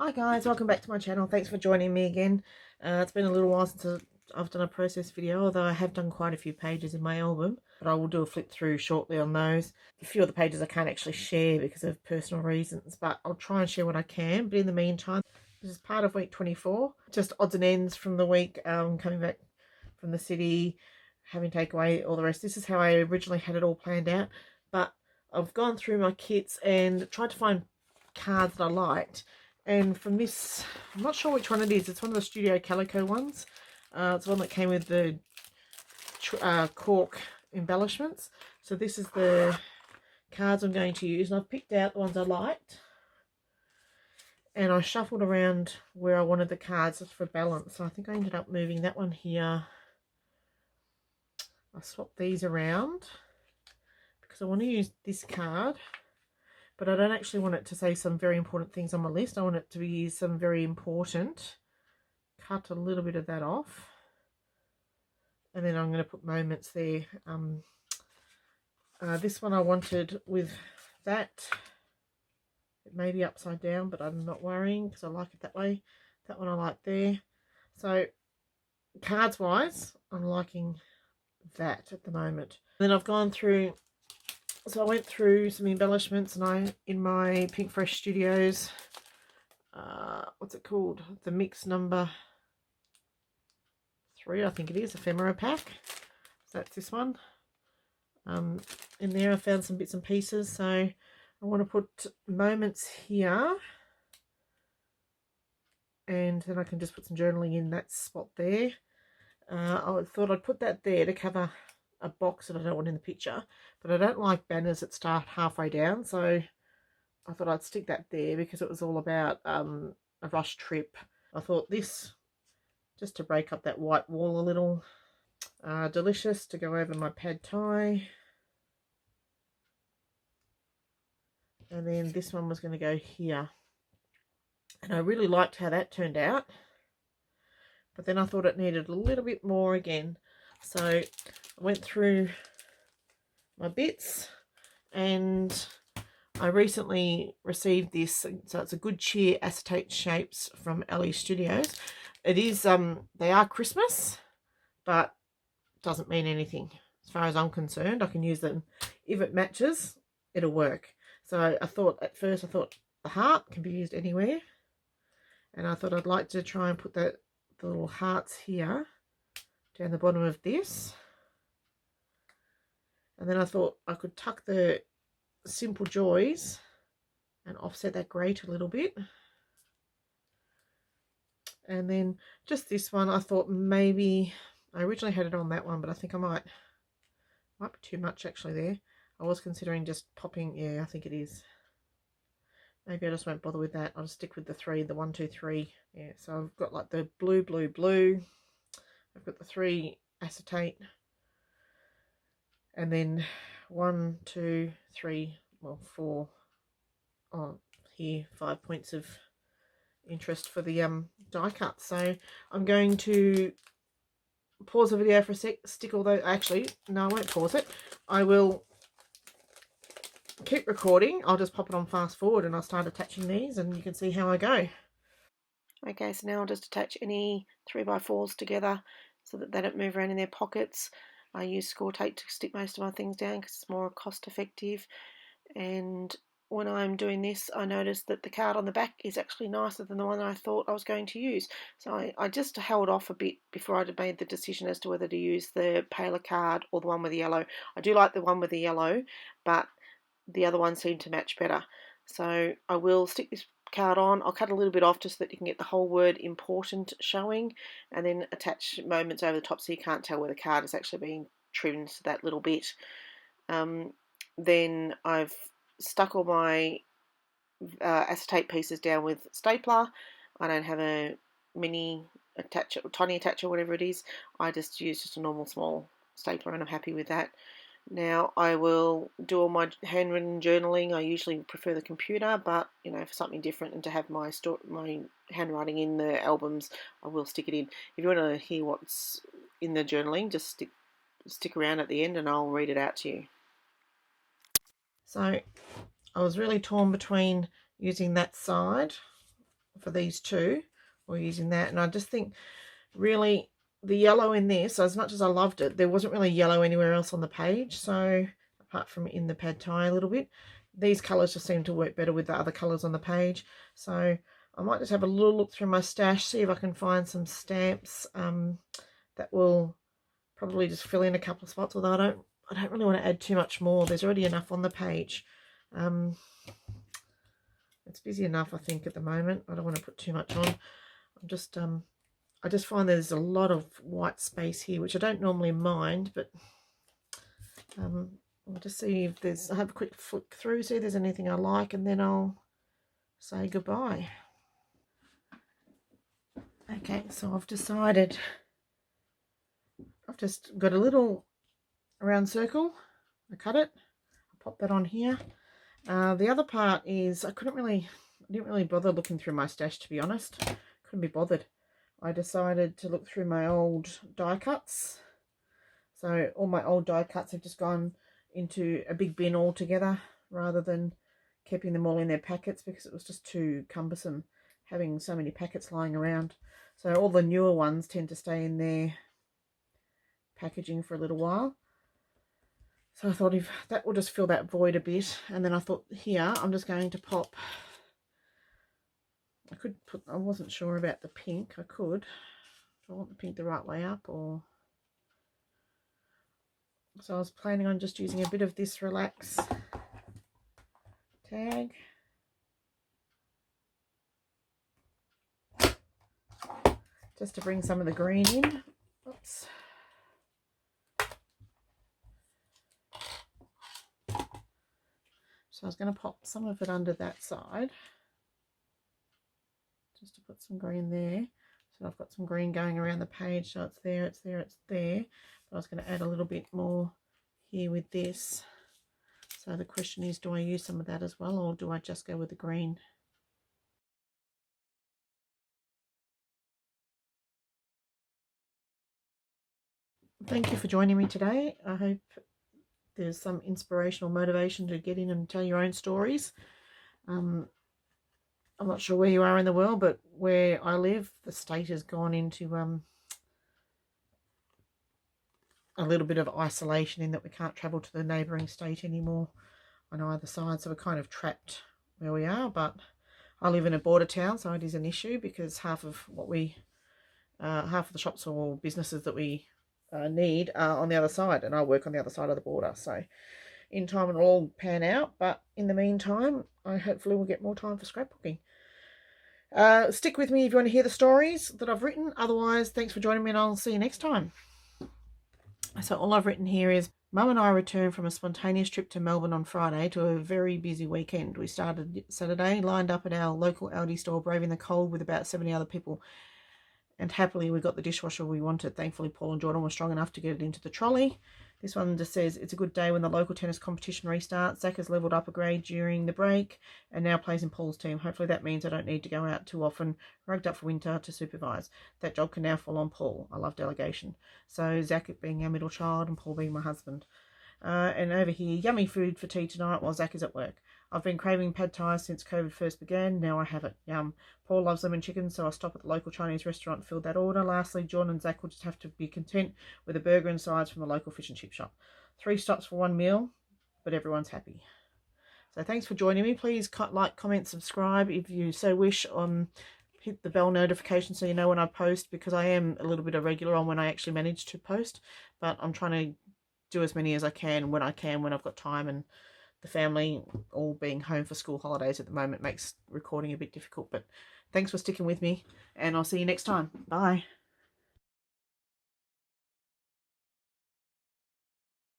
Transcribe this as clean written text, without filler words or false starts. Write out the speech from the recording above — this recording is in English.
Hi guys, welcome back to my channel. Thanks for joining me again. It's been a little while since I've done a process video, although I have done quite a few pages in my album, but I will do a flip through shortly on those. A few of the pages I can't actually share because of personal reasons, but I'll try and share what I can. But in the meantime, this is part of week 24, just odds and ends from the week, coming back from the city, having takeaway, all the rest. This is how I originally had it all planned out, but I've gone through my kits and tried to find cards that I liked. And from this, I'm not sure which one it is. It's one of the Studio Calico ones. It's one that came with the cork embellishments. So this is the cards I'm going to use. And I've picked out the ones I liked. And I shuffled around where I wanted the cards just for balance. So I think I ended up moving that one here. I swapped these around because I want to use this card. But I don't actually want it to say some very important things on my list. I want it to be some very important. Cut a little bit of that off. And then I'm going to put moments there. This one I wanted with that. It may be upside down, but I'm not worrying because I like it that way. That one I like there. So cards wise, I'm liking that at the moment. Then I've gone through... So I went through some embellishments and in my Pinkfresh Studios, what's it called? The mix number 3, I think it is, ephemera pack. So that's this one. In there I found some bits and pieces. So I want to put moments here. And then I can just put some journaling in that spot there. I thought I'd put that there to cover a box that I don't want in the picture, but I don't like banners that start halfway down, so I thought I'd stick that there because it was all about a rush trip. I thought this, just to break up that white wall a little. Delicious to go over my pad thai. And then this one was going to go here. And I really liked how that turned out. But then I thought it needed a little bit more again. So I went through my bits and I recently received this. So it's a Good Cheer acetate shapes from Elle Studios. It is, they are Christmas, but doesn't mean anything. As far as I'm concerned, I can use them. If it matches, it'll work. So I thought, at first I thought the heart can be used anywhere. And I thought I'd like to try and put the little hearts here down the bottom of this. And then I thought I could tuck the Simple Joys and offset that grate a little bit. And then just this one, I thought maybe, I originally had it on that one, but I think I might be too much actually there. I was considering just popping, yeah, I think it is. Maybe I just won't bother with that. I'll just stick with the 3, the 1, 2, 3. Yeah, so I've got like the blue, blue, blue. I've got the 3 acetate. And then 1, 2, 3, well, 4. Oh, here, 5 points of interest for the die cut. So I'm going to pause the video for a sec, stick all those. Actually, no, I won't pause it. I will keep recording. I'll just pop it on fast forward and I'll start attaching these and you can see how I go. Okay, so now I'll just attach any 3x4s together so that they don't move around in their pockets. I use score tape to stick most of my things down because it's more cost effective. And when I'm doing this, I noticed that the card on the back is actually nicer than the one I thought I was going to use. So I just held off a bit before I'd made the decision as to whether to use the paler card or the one with the yellow. I do like the one with the yellow, but the other one seemed to match better. So I will stick this card on. I'll cut a little bit off just so that you can get the whole word important showing, and then attach moments over the top so you can't tell where the card is actually being trimmed to that little bit. Then I've stuck all my acetate pieces down with stapler. I don't have a mini attacher, tiny attacher, whatever it is. I just use just a normal small stapler and I'm happy with that. Now I will do all my handwritten journaling. I usually prefer the computer, but you know, for something different and to have my handwriting in the albums, I will stick it in. If you want to hear what's in the journaling, just stick around at the end and I'll read it out to you. So I was really torn between using that side for these two, or using that. And I just think really the yellow in this, as much as I loved it, there wasn't really yellow anywhere else on the page. So apart from in the pad thai a little bit, these colours just seem to work better with the other colours on the page. So I might just have a little look through my stash, see if I can find some stamps that will probably just fill in a couple of spots, although I don't really want to add too much more. There's already enough on the page. It's busy enough, I think, at the moment. I don't want to put too much on. I just find there's a lot of white space here, which I don't normally mind, but I'll just see if there's, I'll have a quick flick through, see if there's anything I like, and then I'll say goodbye. Okay, so I've decided, I've just got a little round circle. I cut it, I pop that on here. The other part is I didn't really bother looking through my stash, to be honest. Couldn't be bothered. I decided to look through my old die cuts. So all my old die cuts have just gone into a big bin all together, rather than keeping them all in their packets, because it was just too cumbersome having so many packets lying around. So all the newer ones tend to stay in their packaging for a little while. So I thought if that will just fill that void a bit. And then I thought here I'm just going to pop, I could put, I wasn't sure about the pink. I could. Do I want the pink the right way up, or? So I was planning on just using a bit of this Relax tag. Just to bring some of the green in. Oops. So I was going to pop some of it under that side, just to put some green there. So I've got some green going around the page, so it's there, it's there, it's there. But I was going to add a little bit more here with this. So the question is, do I use some of that as well, or do I just go with the green? Thank you for joining me today. I hope there's some inspirational motivation to get in and tell your own stories. I'm not sure where you are in the world, but where I live, the state has gone into a little bit of isolation, in that we can't travel to the neighbouring state anymore on either side. So we're kind of trapped where we are. But I live in a border town, so it is an issue, because half of the shops or businesses that we need are on the other side, and I work on the other side of the border. So in time it'll all pan out, but in the meantime I hopefully will get more time for scrapbooking. Stick with me if you want to hear the stories that I've written. Otherwise, thanks for joining me, and I'll see you next time. So all I've written here is, Mum and I returned from a spontaneous trip to Melbourne on Friday to a very busy weekend. We started Saturday, lined up at our local Aldi store, braving the cold with about 70 other people. And happily we got the dishwasher we wanted. Thankfully Paul and Jordan were strong enough to get it into the trolley. This one just says, it's a good day when the local tennis competition restarts. Zach has levelled up a grade during the break and now plays in Paul's team. Hopefully that means I don't need to go out too often, rugged up for winter, to supervise. That job can now fall on Paul. I love delegation. So Zach being our middle child and Paul being my husband. And over here, yummy food for tea tonight while Zach is at work. I've been craving pad thai since COVID first began. Now I have it. Yum. Paul loves lemon chicken, so I'll stop at the local Chinese restaurant and fill that order. Lastly, John and Zach will just have to be content with a burger and sides from the local fish and chip shop. 3 stops for 1 meal, but everyone's happy. So thanks for joining me. Please like, comment, subscribe if you so wish. Hit the bell notification so you know when I post, because I am a little bit irregular on when I actually manage to post. But I'm trying to do as many as I can, when I've got time, and the family all being home for school holidays at the moment makes recording a bit difficult. But thanks for sticking with me, and I'll see you next time. Bye.